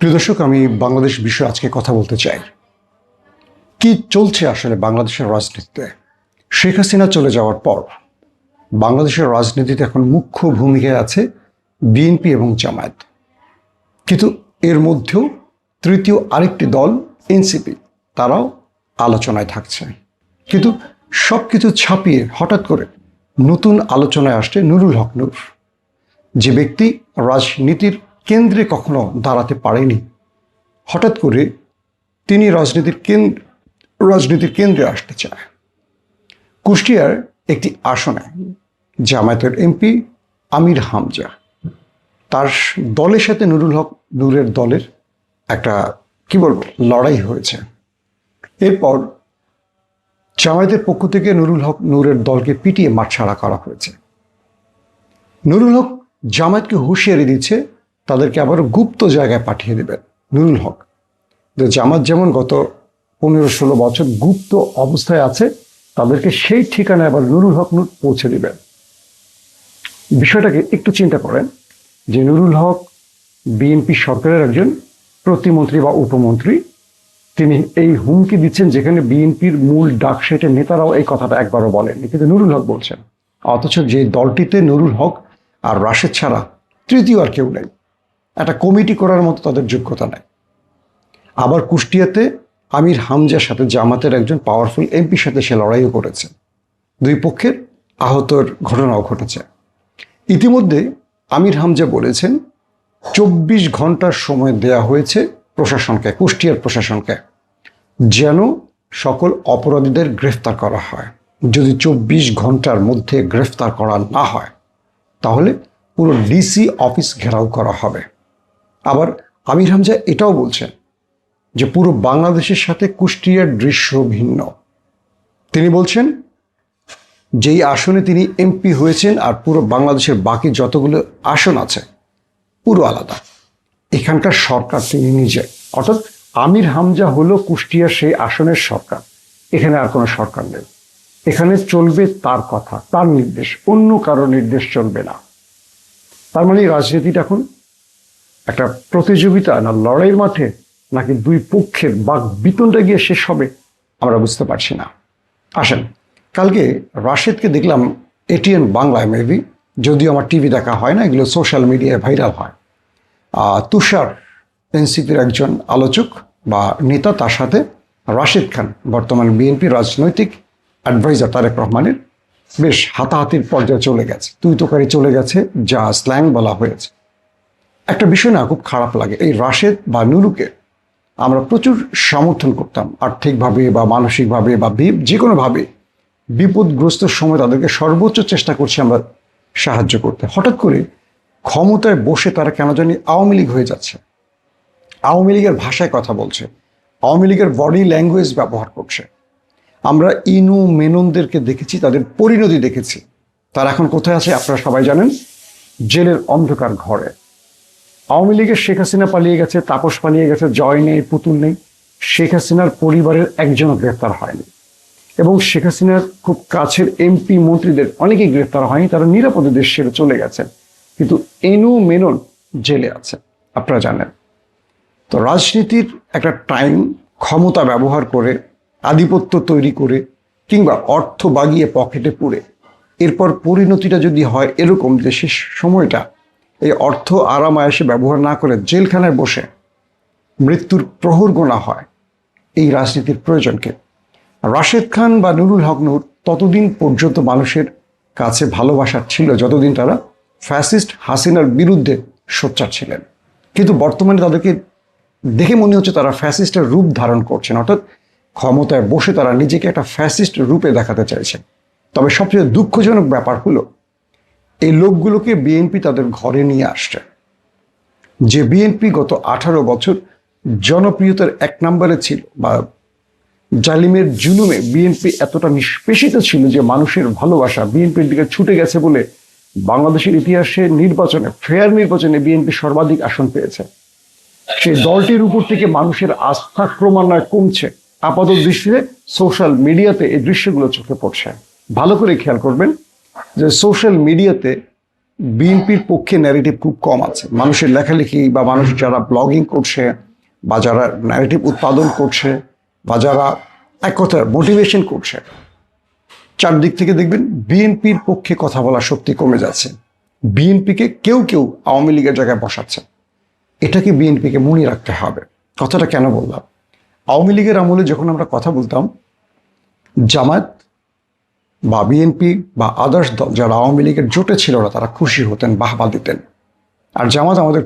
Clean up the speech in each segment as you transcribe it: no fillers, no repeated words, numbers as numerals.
প্রিয় দর্শক, আমি বাংলাদেশ বিষয়ে আজকে কথা বলতে চাই। কি চলছে আসলে বাংলাদেশের রাজনীতিতে? শেখ হাসিনা চলে যাওয়ার পর বাংলাদেশের রাজনীতিতে এখন মুখ্য ভূমিকায় আছে বিএনপি এবং জামায়াত। কিন্তু এর মধ্যেও তৃতীয় আরেকটি দল এনসিপি, তারাও আলোচনায় থাকছে। কিন্তু সব কিছু ছাপিয়ে হঠাৎ করে নতুন আলোচনায় আসছে নুরুল হক নূর, যে ব্যক্তি রাজনীতির কেন্দ্রে কখনো দাঁড়াতে পারেনি। হঠাৎ করে তিনি রাজনীতির কেন্দ্রে আসতে চায়। কুষ্টিয়ার একটি আসনে জামায়াতের এমপি আমির হামজা, তার দলের সাথে নুরুল হক নূরের দলের একটা লড়াই হয়েছে। এরপর জামায়াতের পক্ষ থেকে নুরুল হক নূরের দলকে পিটিয়ে মাঠছাড়া করা হয়েছে। নুরুল হক জামায়াতকে হুঁশিয়ারি দিচ্ছে তাদেরকে আবার গুপ্ত জায়গায় পাঠিয়ে দেবেন। নুরুল হক যে জামাত যেমন গত 15-16 বছর গুপ্ত অবস্থায় আছে, তাদেরকে সেই ঠিকানায় আবার নুরুল হক নূর পৌঁছে দিবেন। বিষয়টাকে একটু চিন্তা করেন যে নুরুল হক বিএনপি সরকারের একজন প্রতিমন্ত্রী বা উপমন্ত্রী, তিনি এই হুমকি দিচ্ছেন যেখানে বিএনপির মূল ডাকসেটের নেতারাও এই কথাটা একবারও বলেননি, কিন্তু নুরুল হক বলছেন। অথচ যে দলটিতে নুরুল হক আর রাশেদ ছাড়া তৃতীয় আর কেউ নেই, একটা কমিটি করার মতো তাদের যোগ্যতা নেই। আবার কুষ্টিয়াতে আমির হামজার সাথে জামাতের একজন পাওয়ারফুল এমপির সাথে সে লড়াইও করেছে। দুই পক্ষের আহতর ঘটনাও ঘটেছে। ইতিমধ্যে আমির হামজা বলেছেন 24 ঘন্টার সময় দেয়া হয়েছে প্রশাসনকে, কুষ্টিয়ার প্রশাসনকে, যেন সকল অপরাধীদের গ্রেফতার করা হয়। যদি 24 ঘন্টার মধ্যে গ্রেফতার করা না হয় তাহলে পুরো ডিসি অফিস ঘেরাও করা হবে। আবার আমির হামজা এটাও বলছেন যে পুরো বাংলাদেশের সাথে কুষ্টিয়ার দৃশ্য ভিন্ন। তিনি বলছেন যেই আসনে তিনি এমপি হয়েছেন আর পুরো বাংলাদেশের বাকি যতগুলো আসন আছে পুরো আলাদা। এখানকার সরকার তিনি নিজে, অর্থাৎ আমির হামজা হলো কুষ্টিয়ার সেই আসনের সরকার। এখানে আর কোনো সরকার নেই, এখানে চলবে তার কথা, তার নির্দেশ, অন্য কারো নির্দেশ চলবে না। তার মানে রাজনীতিটা এখন একটা প্রতিযোগিতা না লড়াইয়ের মাঠে, নাকি দুই পক্ষের বাক বিতণ্ডা গিয়ে শেষ হবে আমরা বুঝতে পারছি না। আসেন, কালকে রাশেদকে দেখলাম এটিএন বাংলায়, মেবি, যদিও আমার টিভি দেখা হয় না, এগুলো সোশ্যাল মিডিয়ায় ভাইরাল হয়। তুষার এনসিপির একজন আলোচক বা নেতা, তার সাথে রাশেদ খান বর্তমান বিএনপি রাজনৈতিক অ্যাডভাইজার তারেক রহমানের বেশ হাতাহাতির পর্যায়ে চলে গেছে, তুই তোকারি চলে গেছে, যা স্ল্যাং বলা হয়েছে। একটা বিষয় না খুব খারাপ লাগে, এই রাশেদ বা নুরুকে আমরা প্রচুর সমর্থন করতাম আর্থিকভাবে বা মানসিকভাবে বা যে কোনোভাবে। বিপদগ্রস্ত সময় তাদেরকে সর্বোচ্চ চেষ্টা করছি আমরা সাহায্য করতে। হঠাৎ করে ক্ষমতায় বসে তারা কেন জানি আওয়ামী লীগ হয়ে যাচ্ছে, আওয়ামী লীগের ভাষায় কথা বলছে, আওয়ামী লীগের বডি ল্যাঙ্গুয়েজ ব্যবহার করছে। আমরা ইনু মেননদেরকে দেখেছি, তাদের পরিণতি দেখেছি। তারা এখন কোথায় আছে আপনারা সবাই জানেন, জেলের অন্ধকার ঘরে। আওয়ামী লীগের শেখ হাসিনা পালিয়ে গেছে, তাপস পালিয়ে গেছে, জয় নেই, পুতুল নেই। শেখ হাসিনার পরিবারের একজনও গ্রেফতার হয়নি, এবং শেখ হাসিনার খুব কাছের এমপি মন্ত্রীদের অনেকেই গ্রেফতার হয়নি, তারা নিরাপদে দেশ ছেড়ে চলে গেছেন। কিন্তু এনু মেনন জেলে আছে, আপনারা জানেন। তো রাজনীতির একটা টাইম ক্ষমতা ব্যবহার করে, আধিপত্য তৈরি করে, কিংবা অর্থ বাগিয়ে পকেটে পুরে, এরপর পরিণতিটা যদি হয় এরকম যে শেষ সময়টা এই অর্থ আরাম আয়েসে ব্যবহার না করে জেলখানায় বসে মৃত্যুর প্রহর গোনা হয়, এই রাজনীতির প্রয়োজনকে। রাশেদ খান বা নুরুল হক নূর ততদিন পর্যন্ত মানুষের কাছে ভালোবাসার ছিল যতদিন তারা ফ্যাসিস্ট হাসিনার বিরুদ্ধে সোচ্চার ছিলেন। কিন্তু বর্তমানে তাদেরকে দেখে মনে হচ্ছে তারা ফ্যাসিস্টের রূপ ধারণ করছেন, অর্থাৎ ক্ষমতায় বসে তারা নিজেকে একটা ফ্যাসিস্ট রূপে দেখাতে চাইছেন। তবে সবচেয়ে দুঃখজনক ব্যাপার হলো এই লোকগুলোকে বিএনপি তাদের ঘরে নিয়ে আসছে। যে বিএনপি গত 18 বছর জনপ্রিয়তার 1 নম্বরে ছিল, বা জালিমের জুলুমে বিএনপি এতটা নিষ্পেষিত ছিল যে মানুষের ভালোবাসা বিএনপির দিকে ছুটে গেছে বলে বাংলাদেশের ইতিহাসে ফেয়ার নির্বাচনে বিএনপি সর্বাধিক আসন পেয়েছে। সেই দলটির উপর থেকে মানুষের আস্থা ক্রমান্বয়ে কমছে। আপাত দৃষ্টিতে সোশ্যাল মিডিয়াতে এই দৃশ্যগুলো চোখে পড়ছে। ভালো করে খেয়াল করবেন যে সোশ্যাল মিডিয়াতে বিএনপির পক্ষে ন্যারেটিভ খুব কম আছে। মানুষের লেখালেখি বা মানুষ যারা ব্লগিং করছে বা যারা ন্যারেটিভ উৎপাদন করছে বা যারা এক কথা মোটিভেশন করছে, চারদিক থেকে দেখবেন বিএনপির পক্ষে কথা বলা সত্যি কমে যাচ্ছে। বিএনপিকে কেউ কেউ আওয়ামী লীগের জায়গায় বসাচ্ছে। এটাকে বিএনপিকে মনে রাখতে হবে। কথাটা কেন বললাম, আওয়ামী লীগের আমলে যখন আমরা কথা বলতাম, জামায়াত বা বিএনপি বা আদার্স দল যারা আওয়ামী লীগের জোটে ছিল না তারা খুশি হতেন, বাহবা দিতেন। আর জামাত আমাদের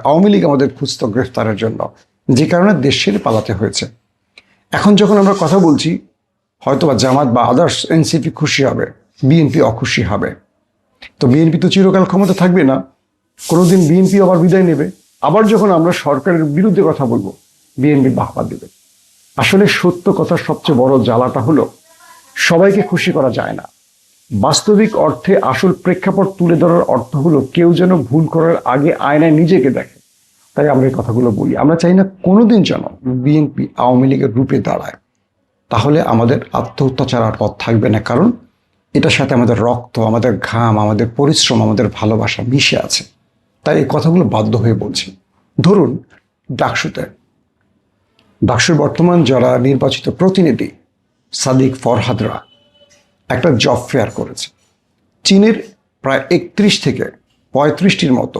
আওয়ামী লীগ আমাদের খুঁজত গ্রেফতারের জন্য, যে কারণে দেশ ছেড়ে পালাতে হয়েছে। এখন যখন আমরা কথা বলছি, হয়তোবা জামাত বা আদার্স এনসিপি খুশি হবে, বিএনপি অখুশি হবে। তো বিএনপি তো চিরকাল ক্ষমতা থাকবে না, কোনোদিন বিএনপি আবার বিদায় নেবে। আবার যখন আমরা সরকারের বিরুদ্ধে কথা বলবো, বিএনপি বাহবা দেবে। আসলে সত্য কথার সবচেয়ে বড় জ্বালাটা হলো সবাইকে খুশি করা যায় না। বাস্তবিক অর্থে আসল প্রেক্ষাপট তুলে ধরার অর্থ হলো কেউ যেন ভুল করার আগে আয়নায় নিজেকে দেখে। তাই আমরা এই কথাগুলো বলি। আমরা চাই না কোনোদিন যেন বিএনপি আওয়ামী লীগের রূপে দাঁড়ায়। তাহলে আমাদের আত্মহত্যা ছাড়ার পথ থাকবে না, কারণ এটার সাথে আমাদের রক্ত, আমাদের ঘাম, আমাদের পরিশ্রম, আমাদের ভালোবাসা মিশে আছে। তাই এই কথাগুলো বাধ্য হয়ে বলছি। ধরুন ডাকসুর বর্তমান যারা নির্বাচিত প্রতিনিধি সাদিক ফরহাদরা একটা জব ফেয়ার করেছে। চীনের প্রায় 31 থেকে 35টির মতো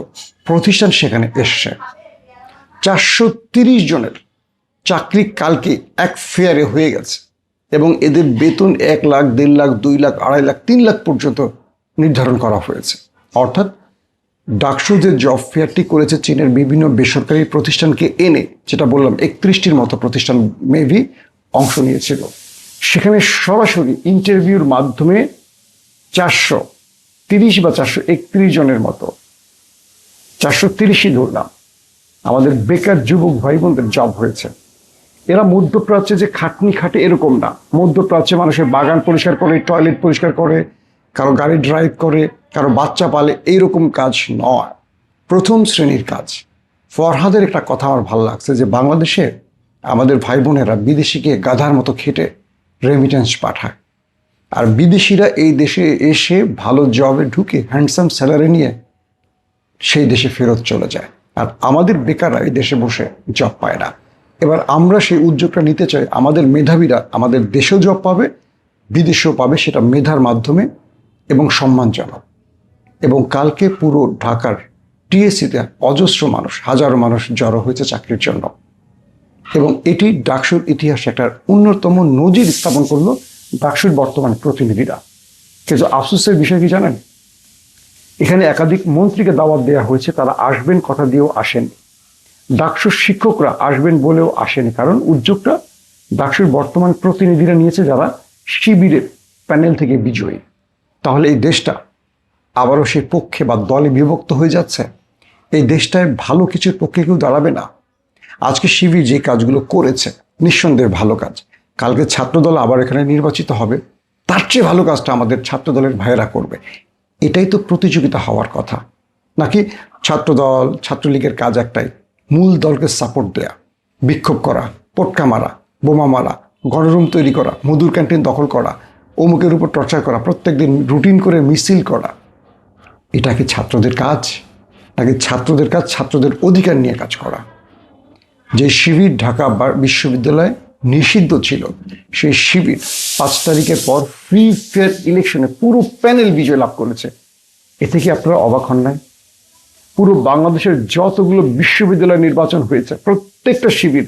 প্রতিষ্ঠান সেখানে এসছে। 430 জনের চাকরি কালকে এক ফেয়ারে হয়ে গেছে এবং এদের বেতন 1 লাখ, 1.5 লাখ, 2 লাখ, 2.5 লাখ, 3 লাখ পর্যন্ত নির্ধারণ করা হয়েছে। অর্থাৎ ডাকসু যে জব ফেয়ারটি করেছে চীনের বিভিন্ন বেসরকারি প্রতিষ্ঠানকে এনে, যেটা বললাম 31টির মতো প্রতিষ্ঠান মেবি অংশ নিয়েছিল, সেখানে সরাসরি ইন্টারভিউর মাধ্যমে 430 বা 431 জনের মতো, 430ই ধরলাম, আমাদের বেকার যুবক ভাই বোনদের জব হয়েছে। এরা মধ্যপ্রাচ্যে যে খাটনি খাটে এরকম না। মধ্যপ্রাচ্যে মানুষের বাগান পরিষ্কার করে, টয়লেট পরিষ্কার করে, কারো গাড়ি ড্রাইভ করে, কারো বাচ্চা পালে, এইরকম কাজ নয়, প্রথম শ্রেণীর কাজ। ফরহাদের একটা কথা আমার ভালো লাগছে যে বাংলাদেশে আমাদের ভাই বোনেরা বিদেশিকে গাধার মতো খেটে রেমিটেন্স পাঠায়, আর বিদেশিরা এই দেশে এসে ভালো জবে ঢুকে হ্যান্ডসাম স্যালারি নিয়ে সেই দেশে ফেরত চলে যায়, আর আমাদের বেকাররা এই দেশে বসে জব পায় না। এবার আমরা সেই উদ্যোগটা নিতে চাই। আমাদের মেধাবীরা আমাদের দেশেও জব পাবে, বিদেশেও পাবে, সেটা মেধার মাধ্যমে এবং সম্মানজনক। এবং কালকে পুরো ঢাকার টিএসসিতে অজস্র মানুষ, হাজারো মানুষ জড়ো হয়েছে চাকরির জন্য, এবং এটি ডাকসুর ইতিহাসে একটা অন্যতম নজির স্থাপন করলো ডাকসুর বর্তমান প্রতিনিধিরা। কিন্তু আফসোসের বিষয় কি জানেন, এখানে একাধিক মন্ত্রীকে দাওয়াত দেওয়া হয়েছে, তারা আসবেন কথা দিয়েও আসেন। ডাকসুর শিক্ষকরা আসবেন বলেও আসেনি, কারণ উদ্যোগটা ডাকসুর বর্তমান প্রতিনিধিরা নিয়েছে যারা শিবিরের প্যানেল থেকে বিজয়ী। তাহলে এই দেশটা আবারও সেই পক্ষে বা দলে বিভক্ত হয়ে যাচ্ছে। এই দেশটায় ভালো কিছুর পক্ষে কেউ দাঁড়াবে না। আজকে শিবির যে কাজগুলো করেছে নিঃসন্দেহে ভালো কাজ, কালকে ছাত্রদল আবার এখানে নির্বাচিত হবে, তার চেয়ে ভালো কাজটা আমাদের ছাত্রদলের ভাইয়েরা করবে। এটাই তো প্রতিযোগিতা হওয়ার কথা, নাকি ছাত্রদল ছাত্রলীগের কাজ একটাই, মূল দলকে সাপোর্ট দেয়া, বিক্ষোভ করা, পটকা মারা, বোমা মারা, গণরুম তৈরি করা, মধুর ক্যান্টিন দখল করা, অমুকের উপর টর্চার করা, প্রত্যেকদিন রুটিন করে মিছিল করা। এটা কি ছাত্রদের কাজ? নাকি ছাত্রদের কাজ ছাত্রদের অধিকার নিয়ে কাজ করা? যে শিবির ঢাকা বিশ্ববিদ্যালয়ে নিষিদ্ধ ছিল, সেই শিবির 5 তারিখের পর ফ্রি ফেয়ার ইলেকশনে পুরো প্যানেল বিজয় লাভ করেছে। এতে কি আপনারা অবাক হন নাই? পুরো বাংলাদেশের যতগুলো বিশ্ববিদ্যালয় নির্বাচন হয়েছে প্রত্যেকটা শিবির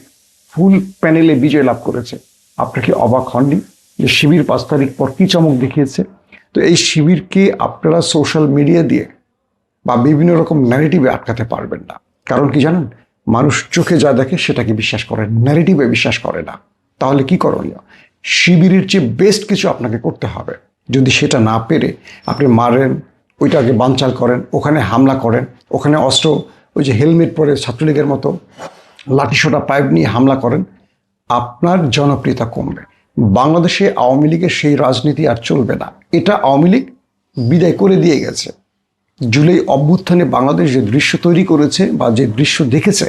ফুল প্যানেলে বিজয় লাভ করেছে। আপনারা কি অবাক হননি যে শিবির 5 তারিখ পর কি চমক দেখিয়েছে? তো এই শিবিরকে আপনারা সোশ্যাল মিডিয়া দিয়ে বা বিভিন্ন রকম ন্যারেটিভে আটকাতে পারবেন না। কারণ কি জানেন, মানুষ চোখে যা দেখে সেটাকে বিশ্বাস করে, ন্যারেটিভে বিশ্বাস করে না। তাহলে কি করণীয়? শিবিরের চেয়ে বেস্ট কিছু আপনাকে করতে হবে। যদি সেটা না পেরে আপনি মারেন, ওইটাকে বানচাল করেন, ওখানে হামলা করেন, ওখানে অস্ত্র, ওই যে হেলমেট পরে ছাত্রলীগের মতো লাঠিসোঁটা পাইপ নিয়ে হামলা করেন, আপনার জনপ্রিয়তা কমবে। বাংলাদেশে আওয়ামী লীগের সেই রাজনীতি আর চলবে না। এটা আওয়ামী লীগ বিদায় করে দিয়ে গেছে। জুলাই অভ্যুত্থানে বাংলাদেশ যে দৃশ্য তৈরি করেছে বা যে দৃশ্য দেখেছে,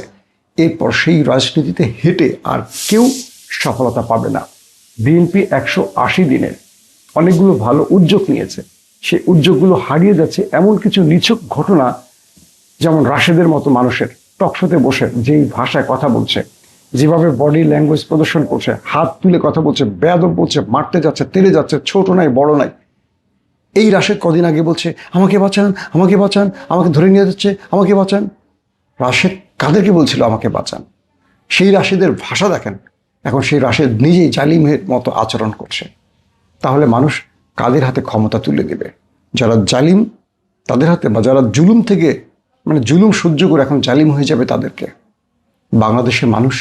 এরপর সেই রাজনীতিতে হেঁটে আর কেউ সফলতা পাবে না। বিএনপি 180 দিনের অনেকগুলো ভালো উদ্যোগ নিয়েছে, সেই উদ্যোগগুলো হারিয়ে যাচ্ছে এমন কিছু নিছক ঘটনা, যেমন রাশেদের মতো মানুষের টকশোতে বসে যেই ভাষায় কথা বলছে, যেভাবে বডি ল্যাঙ্গুয়েজ প্রদর্শন করছে, হাত তুলে কথা বলছে, বেয়াদব বলছে, মারতে যাচ্ছে, তেড়ে যাচ্ছে, ছোট নাই বড় নাই। এই রাশেদ কদিন আগে বলছে আমাকে বাঁচান, আমাকে বাঁচান, আমাকে ধরে নিয়ে যাচ্ছে, আমাকে বাঁচান। রাশেদ কাদেরকে বলছিল আমাকে বাঁচান? সেই রাশেদের ভাষা দেখেন। এখন সেই রাশেদ নিজেই জালিমের মতো আচরণ করছে। তাহলে মানুষ কাদের হাতে ক্ষমতা তুলে দেবে? যারা জালিম তাদের হাতে, বা যারা জুলুম থেকে জুলুম সহ্য করে এখন জালিম হয়ে যাবে তাদেরকে? বাংলাদেশের মানুষ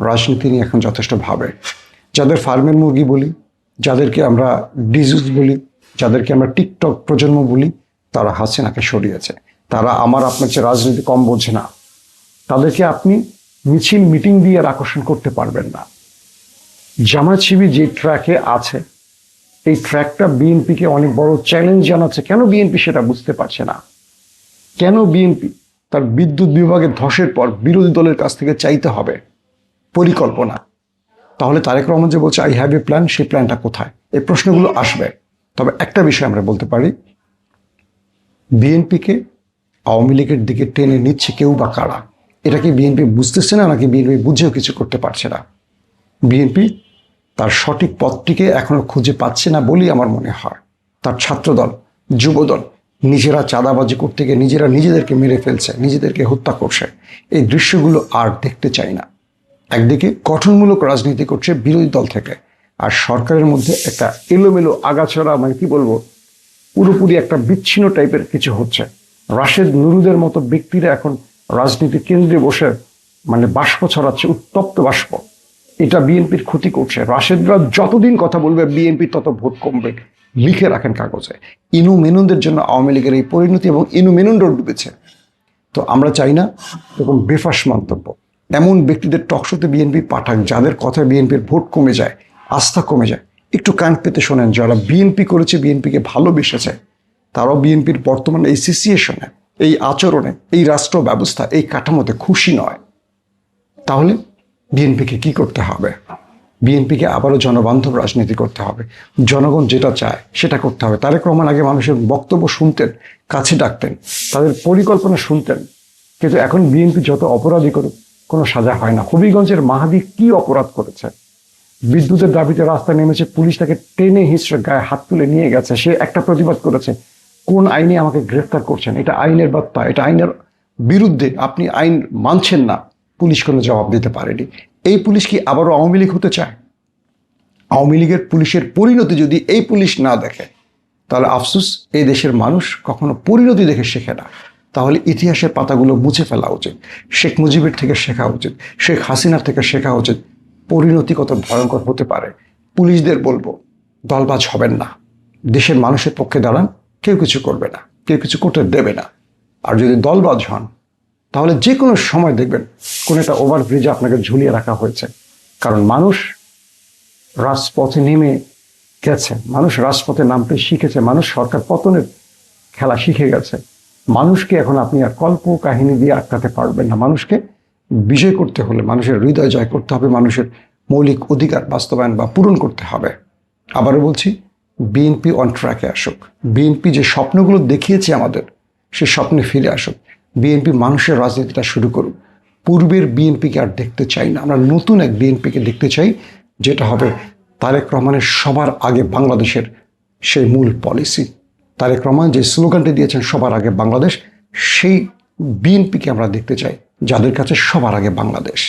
রাজনীতি নিয়ে এখন যথেষ্ট ভাবে। যাদের ফার্মের মুরগি বলি, যাদেরকে আমরা ডিজুস বলি, যাদেরকে আমরা টিকটক প্রজন্ম বলি, তারা হাসিনাকে সরিয়েছে। তারা আমার আপনার চেয়ে রাজনীতি কম বোঝে না। তাদেরকে আপনি মিছিল মিটিং দিয়ে আর আকর্ষণ করতে পারবেন না। জামায়াত শিবির যে ট্র্যাকে আছে, এই ট্র্যাকটা বিএনপিকে অনেক বড় চ্যালেঞ্জ জানাচ্ছে। কেন বিএনপি সেটা বুঝতে পারছে না? কেন বিএনপি তার বিদ্যুৎ বিভাগের ধসের পর বিরোধী দলের কাছ থেকে চাইতে হবে পরিকল্পনা? তাহলে তারেক রহমান যে বলছে আই হ্যাভ এ প্ল্যান, সেই প্ল্যানটা কোথায়? এই প্রশ্নগুলো আসবে। তবে একটা বিষয় আমরা বলতে পারি, বিএনপিকে আওয়ামী লীগের দিকে টেনে নিচ্ছে কেউ বা কারা, এটা কি বিএনপি বুঝতেছে না, নাকি বিএনপি বুঝেও কিছু করতে পারছে না? বিএনপি তার সঠিক পথটিকে এখনো খুঁজে পাচ্ছে না বলেই আমার মনে হয়। তার ছাত্রদল, যুবদল নিজেরা চাঁদাবাজি করতে গিয়ে নিজেরা নিজেদেরকে মেরে ফেলছে, নিজেদেরকে হত্যা করছে। এই দৃশ্যগুলো আর দেখতে চাই না। একদিকে গঠনমূলক রাজনীতি করছে বিরোধী দল থেকে, আর সরকারের মধ্যে একটা এলোমেলো আগাছড়া, কি বলবো, পুরোপুরি একটা বিচ্ছিন্ন টাইপের কিছু হচ্ছে। রাশেদ নুরুদের মতো ব্যক্তিরা এখন রাজনীতির কেন্দ্রে বসে বাষ্প ছড়াচ্ছে, উত্তপ্ত বাষ্প। এটা বিএনপির ক্ষতি করছে। রাশেদরা যতদিন কথা বলবে বিএনপির তত ভোট কমবে। লিখে রাখেন কাগজে। ইনু মেনুনদের জন্য আওয়ামী লীগের এই পরিণতি, এবং ইনু মেনুনরাও ডুবেছে। তো আমরা চাই না এরকম বেফাস মন্তব্য। এমন ব্যক্তিদের টকশোতে বিএনপি পাঠাক, যাদের কথায় বিএনপির ভোট কমে যায়, আস্থা কমে যায়। একটু কান পেতে শোনেন। যারা বিএনপি করেছে, বিএনপিকে ভালোবেসেছে, তারাও বিএনপির বর্তমান এই সিচুয়েশনে, এই আচরণে, এই রাষ্ট্র ব্যবস্থা, এই কাঠামোতে খুশি নয়। তাহলে বিএনপিকে কি করতে হবে? বিএনপিকে আবারও জনবান্ধব রাজনীতি করতে হবে। জনগণ যেটা চায় সেটা করতে হবে। তারেক রহমান আগে মানুষের বক্তব্য শুনতেন, কাছে ডাকতেন, তাদের পরিকল্পনা শুনতেন। কিন্তু এখন বিএনপি যত অপরাধী করুক, কোনো সাজা হয় না। হবিগঞ্জের মাহাদি কি অপরাধ করেছে? বিদ্যুতের দাবিতে রাস্তায় নেমেছে, পুলিশ তাকে টেনে হিঁচড়ে গায়ে হাত তুলে নিয়ে গেছে। সে একটা প্রতিবাদ করেছে, কোন আইনে আমাকে গ্রেফতার করছেন? এটা আইনের বার্তা, এটা আইনের বিরুদ্ধে। আপনি আইন মানছেন না। পুলিশ কোনো জবাব দিতে পারেনি। এই পুলিশ কি আবারও আওয়ামী লীগ হতে চায়? আওয়ামী লীগের পুলিশের পরিণতি যদি এই পুলিশ না দেখে, তাহলে আফসোস, এই দেশের মানুষ কখনো পরিণতি দেখে শেখে না। তাহলে ইতিহাসের পাতাগুলো মুছে ফেলা উচিত। শেখ মুজিবের থেকে শেখা উচিত, শেখ হাসিনার থেকে শেখা উচিত পরিণতি কত ভয়ঙ্কর হতে পারে। পুলিশদের বলবো, দলবাজ হবেন না। দেশের মানুষের পক্ষে দাঁড়ান। কেউ কিছু করবে না, কেউ কিছু করতে দেবে না। আর যদি দলবাজ হন, তাহলে যে কোনো সময় দেখবেন কোনো একটা ওভারব্রিজে আপনাকে ঝুলিয়ে রাখা হয়েছে। কারণ মানুষ রাজপথে নেমে গেছে, মানুষ রাজপথে নামতে শিখেছে, মানুষ সরকার পতনের খেলা শিখে গেছে। মানুষকে এখন আপনি আর কল্প কাহিনী দিয়ে আটকাতে পারবেন না। মানুষকে বিজয় করতে হলে মানুষের হৃদয় জয় করতে হবে, মানুষের মৌলিক অধিকার বাস্তবায়ন বা পূরণ করতে হবে। আবারও বলছি, বিএনপি অন ট্র্যাকে আসুক। বিএনপি যে স্বপ্নগুলো দেখিয়েছে আমাদের, সে স্বপ্নে ফিরে আসুক। বিএনপি মানুষের রাজনীতিটা শুরু করুক। পূর্বের বিএনপিকে আর দেখতে চাই না। আমরা নতুন এক বিএনপিকে দেখতে চাই, যেটা হবে তারেক রহমানের সবার আগে বাংলাদেশের সেই মূল পলিসি। তারেক রহমান যে স্লোগানটি দিয়েছেন, সবার আগে বাংলাদেশ, সেই বিএনপিকে আমরা দেখতে চাই, যাদের কাছে সবার আগে বাংলাদেশ।